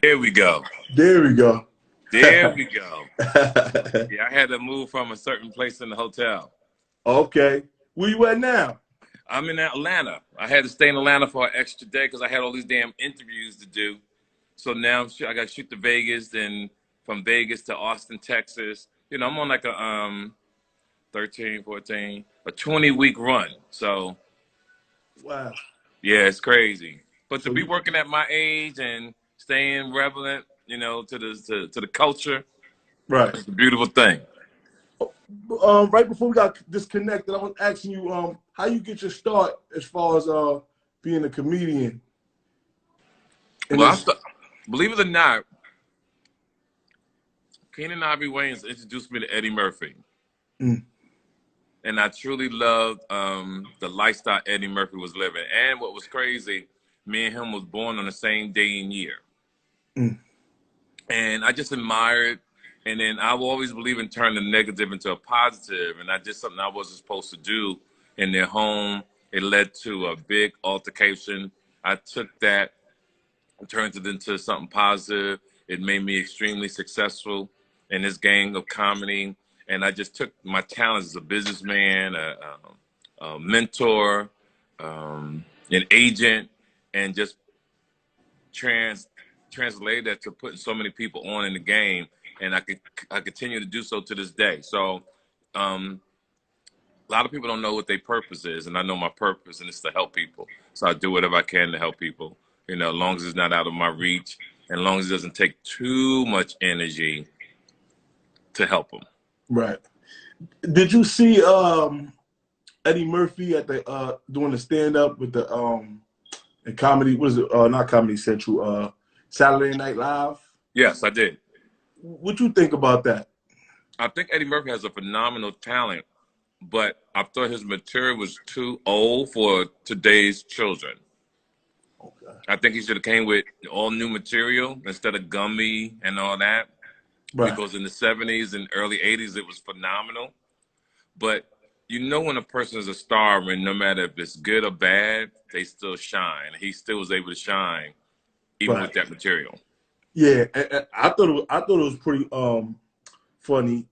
There we go. There we go. There we go. Yeah, I had to move from a certain place in the hotel. Okay. Where you at now? I'm in Atlanta. I had to stay in Atlanta for an extra day because I had all these damn interviews to do. So now I got to shoot to Vegas, then from Vegas to Austin, Texas. I'm on like a 13, 14, a 20-week run. So Wow. yeah, it's crazy. But to So be you, working at my age and staying relevant, to the culture, right. it's a beautiful thing. Right before we got disconnected, I was asking you how you get your start as far as being a comedian. And Well, this, believe it or not, Keenan Ivory Wayans introduced me to Eddie Murphy. mm, And I truly loved the lifestyle Eddie Murphy was living. And what was crazy, me and him was born on the same day and year. mm, And I just admired. And then I will always believe in turning the negative into a positive. And I did something I wasn't supposed to do in their home. It led to a big altercation. I took that and turned it into something positive. It made me extremely successful in this game of comedy. And I just took my talents as a businessman, a mentor, an agent, and just translate that to putting so many people on in the game. And I continue to do so to this day. So a lot of people don't know what their purpose is, and I know my purpose, and it's to help people. So I do whatever I can to help people, as long as it's not out of my reach, and as long as it doesn't take too much energy to help them. right. Did you see Eddie Murphy at the doing the stand up with the comedy? What is it? Not Comedy Central. Saturday Night Live. Yes, I did. What you think about that? I think Eddie Murphy has a phenomenal talent, but I thought his material was too old for today's children. Okay. I think he should have came with all new material instead of gummy and all that. Right. Because in the 70s and early 80s, it was phenomenal. But when a person is a star, and no matter if it's good or bad, they still shine. He still was able to shine, even Right. with that material. Yeah, and I thought it was pretty funny.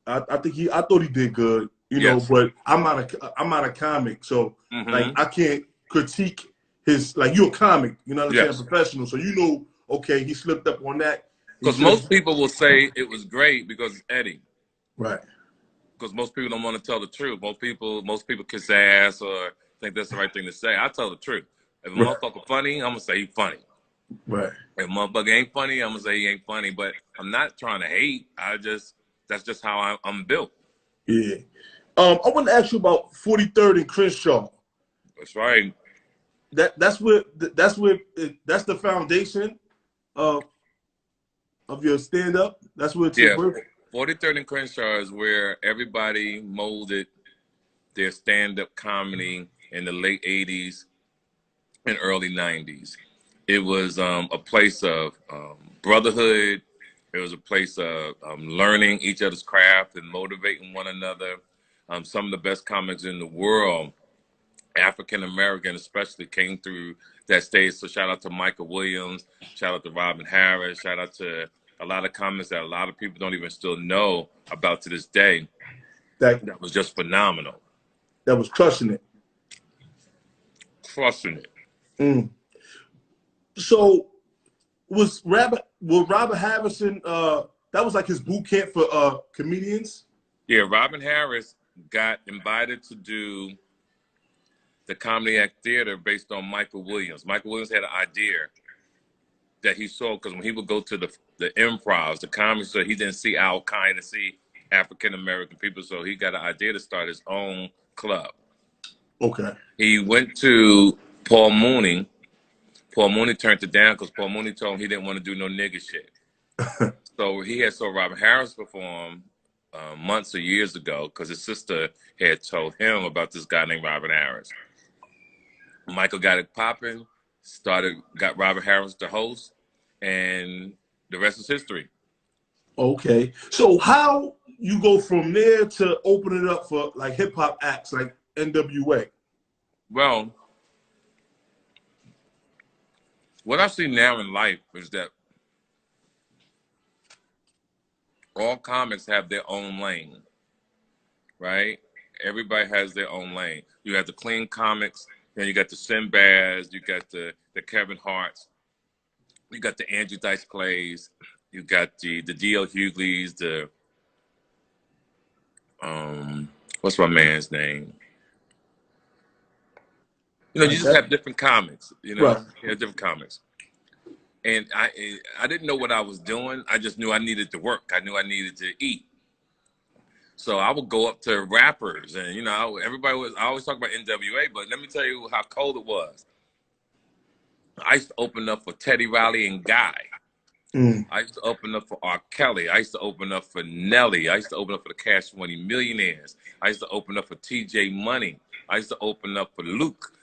I thought he did good, Yes. but I'm not a comic, so like Mm-hmm. I can't critique his, like, you're a comic, Yes. professional, so okay, he slipped up on that. He Because should have. most people will say it was great because it's Eddie. Right. Because most people don't want to tell the truth. Most people kiss ass or think that's the right thing to say. I tell the truth. If a Right. motherfucker funny, I'm gonna say he funny. Right. If a motherfucker ain't funny, I'm gonna say he ain't funny. But I'm not trying to hate. That's just how I'm built. Yeah. I want to ask you about 43rd and Crenshaw. That's right. That's the foundation of your stand up. That's where it took Yeah. birth. 43rd and Crenshaw is where everybody molded their stand-up comedy in the late 80s and early 90s. It was a place of brotherhood. It was a place of learning each other's craft and motivating one another. Some of the best comics in the world, African American especially, came through that stage. So shout out to Michael Williams, shout out to Robin Harris, shout out to a lot of comics that a lot of people don't even still know about to this day. That That was just phenomenal. that was crushing it. Crushing it. Mm. So Robert Harrison, that was like his boot camp for comedians? Yeah, Robin Harris got invited to do the Comedy Act Theater based on Michael Williams. Michael Williams had an idea that he saw because when he would go to the improvs, the comedy store, he didn't see our kind to see African American people. So he got an idea to start his own club. Okay. He went to Paul Mooney. Paul Mooney turned it down because Paul Mooney told him he didn't want to do no nigga shit. So he had saw Robert Harris perform months or years ago because his sister had told him about this guy named Robert Harris. Michael got it popping, got Robert Harris to host, and the rest is history. Okay. So how you go from there to open it up for like hip hop acts like NWA? Well, what I see now in life is that all comics have their own lane, right? Everybody has their own lane. You have the clean comics, then you got the Sinbads, you got the Kevin Harts, you got the Andrew Dice Clays, you got the D.L. Hughley's, the what's my man's name? You know, you just have different comics. You know, Right. you have different comics. And I didn't know what I was doing. I just knew I needed to work. I knew I needed to eat. So I would go up to rappers, and you know, I always talk about NWA, but let me tell you how cold it was. I used to open up for Teddy Riley and Guy. I used to open up for R. Kelly. I used to open up for Nelly. I used to open up for the Cash Money Millionaires. I used to open up for T.J. Money. I used to open up for Luke.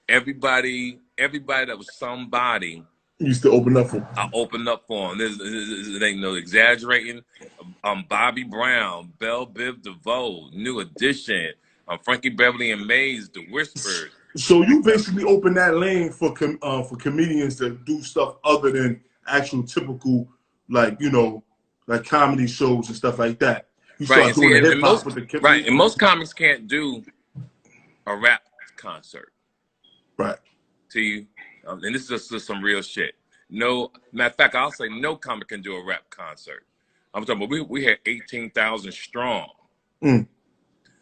Everybody that was somebody, You used to open up for. I opened up for them. It ain't no exaggerating. Bobby Brown, Belle Biv DeVoe, New Edition, Frankie Beverly and Mays, The Whispers. So you basically opened that lane for comedians to do stuff other than actual typical, like, you know, like comedy shows and stuff like that. You start doing the hip hop with the comedians. Right, and most comics can't do a rap concert. Right. See, and this is just some real shit. No, matter of fact, I'll say no comic can do a rap concert. I'm talking about we had 18,000 strong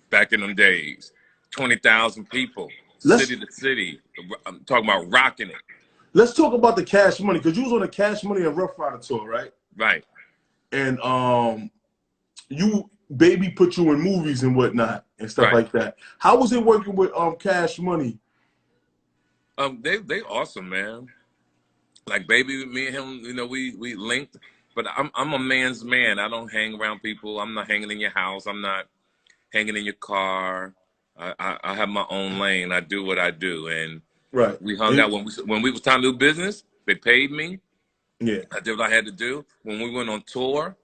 back in them days, 20,000 people, city to city. I'm talking about rocking it. Let's talk about the Cash Money, because you was on the Cash Money and Rough Rider tour, right? Right. And Baby put you in movies and whatnot and stuff like that. How was it working with Cash Money? They awesome, man. Like Baby, me and him, you know, we linked. But I'm a man's man. I don't hang around people. I'm not hanging in your house. I'm not hanging in your car. I have my own lane. I do what I do, and we hung out when we was time to do business. They paid me. Yeah, I did what I had to do. When we went on tour,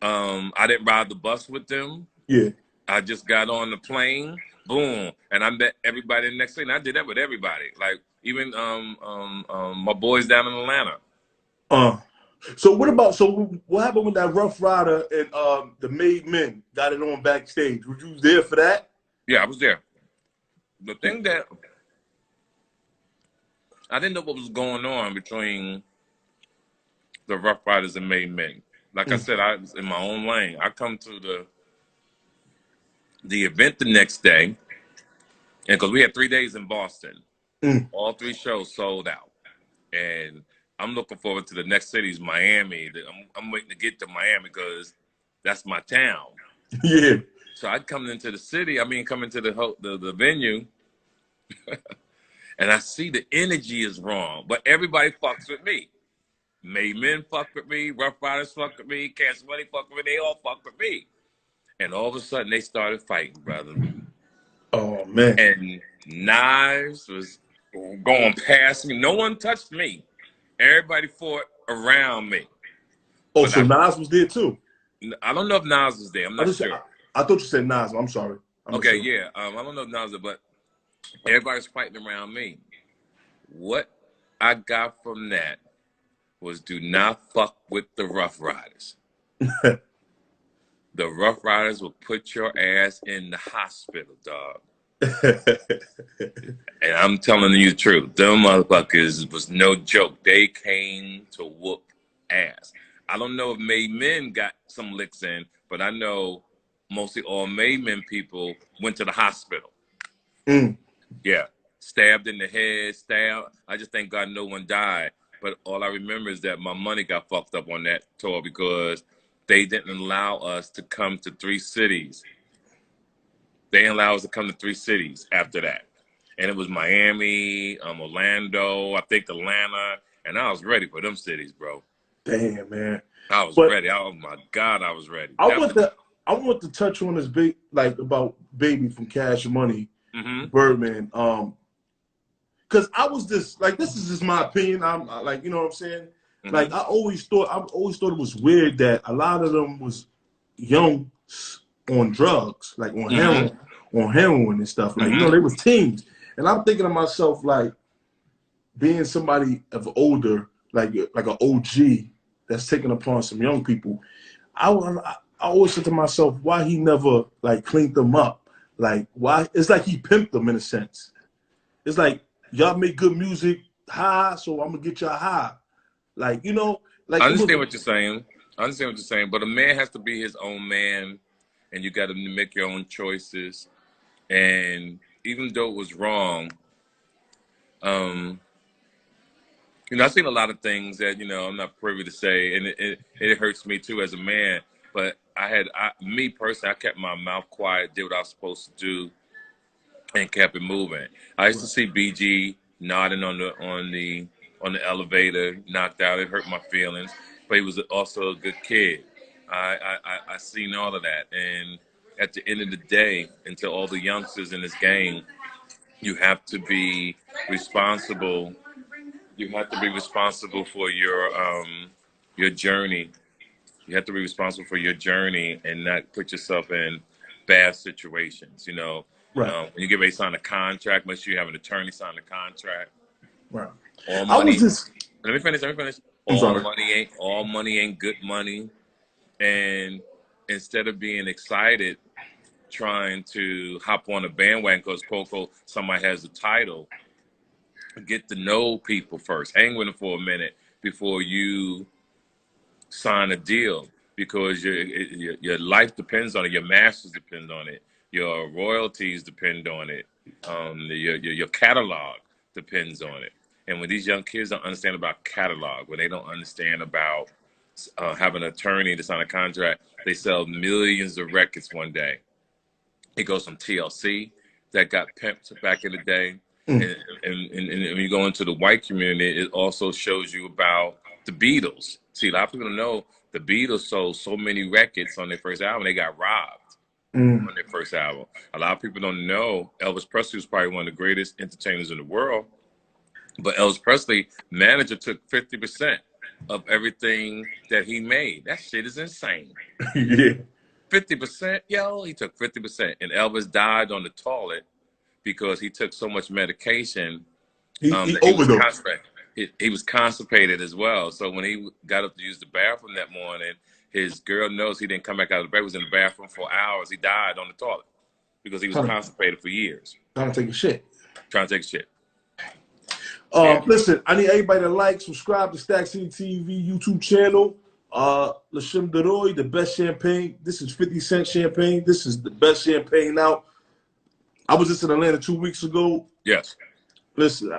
I didn't ride the bus with them. Yeah, I just got on the plane, boom, and I met everybody the next day. And I did that with everybody, like even my boys down in Atlanta. So what happened with that Rough Rider and the Made Men got it on backstage? Were you there for that? Yeah, I was there. The thing that I didn't know what was going on between the Rough Riders and Made Men. Like I said, I was in my own lane. I come to the event the next day, and because we had 3 days in Boston, all 3 shows sold out, and I'm looking forward to the next city's Miami. I'm waiting to get to Miami because that's my town. Yeah. So I come into the city. Come into the venue, and I see the energy is wrong, but everybody fucks with me. Made Men fuck with me. Rough Riders fuck with me. Cash Money fuck with me. They all fuck with me. And all of a sudden, they started fighting, brother. Oh, man. And knives was going past me. No one touched me. Everybody fought around me. Oh, but so Nas was there too? I don't know if Nas was there. I'm not sure. I thought you said Nas. I'm sorry. Okay, yeah. I don't know if Nas was there, but everybody's fighting around me. What I got from that was do not fuck with the Rough Riders. The Rough Riders will put your ass in the hospital, dog. And I'm telling you the truth. Them motherfuckers was no joke. They came to whoop ass. I don't know if Made Men got some licks in, but I know mostly all Made Men people went to the hospital. Yeah. Stabbed in the head, stabbed. I just thank God no one died. But all I remember is that my money got fucked up on that tour because they didn't allow us to come to 3 cities. They didn't allow us to come to 3 cities after that. And it was Miami, Orlando, I think Atlanta, and I was ready for them cities, bro. Damn, man. I was ready. Oh my God, I was ready. I want to touch on this about Baby from Cash Money, Birdman. Because I was this is just my opinion. I'm like, you know what I'm saying? Like I always thought it was weird that a lot of them was young on drugs, like on heroin and stuff. Like, you know, they was teens. And I'm thinking to myself, like, being somebody of older, like an OG that's taking upon some young people, I always said to myself, why he never like cleaned them up? Like why? It's like he pimped them in a sense. It's like y'all make good music high, so I'm gonna get y'all high. Like like I it was. understand what you're saying. I understand what you're saying, but a man has to be his own man, and you got to make your own choices. And even though it was wrong, um, I've seen a lot of things that I'm not privy to say, and it hurts me too as a man. But me personally, I kept my mouth quiet, did what I was supposed to do, and kept it moving. I used to see BG nodding on the elevator, knocked out. It hurt my feelings, but he was also a good kid. I seen all of that, and at the end of the day, and to all the youngsters in this game, you have to be responsible. You have to be responsible for your journey. You have to be responsible for your journey and not put yourself in bad situations. Right. When you get ready to sign a contract, make sure you have an attorney sign the contract. Right. All I was money. just. Let me finish. I'm sorry. All money ain't good money. And instead of being excited, trying to hop on a bandwagon because Coco somebody has a title, get to know people first. Hang with them for a minute before you sign a deal, because your life depends on it. Your masters depend on it. Your royalties depend on it. Your catalog depends on it. And when these young kids don't understand about catalog, when they don't understand about having an attorney to sign a contract, they sell millions of records one day. It goes from TLC that got pimped back in the day. Mm. And when you go into the white community, it also shows you about the Beatles. See, a lot of people don't know the Beatles sold so many records on their first album, they got robbed Mm. on their first album. A lot of people don't know Elvis Presley was probably one of the greatest entertainers in the world, but Elvis Presley manager took 50% of everything that he made. That shit is insane. Yeah. 50%, yo, he took 50%, and Elvis died on the toilet because he took so much medication He that he was overdosed. constipated. He was constipated as well. So when he got up to use the bathroom that morning, his girl knows he didn't come back out of the bed. He was in the bathroom for hours. He died on the toilet because he was Trying to, constipated for years, trying to take a shit. trying to take a shit. Yeah. Listen, I need everybody to like, subscribe to Stack City TV YouTube channel. Lashim Deroy, the best champagne. This is 50 Cent champagne. This is the best champagne out. I was just in Atlanta 2 weeks ago. Yes. Listen,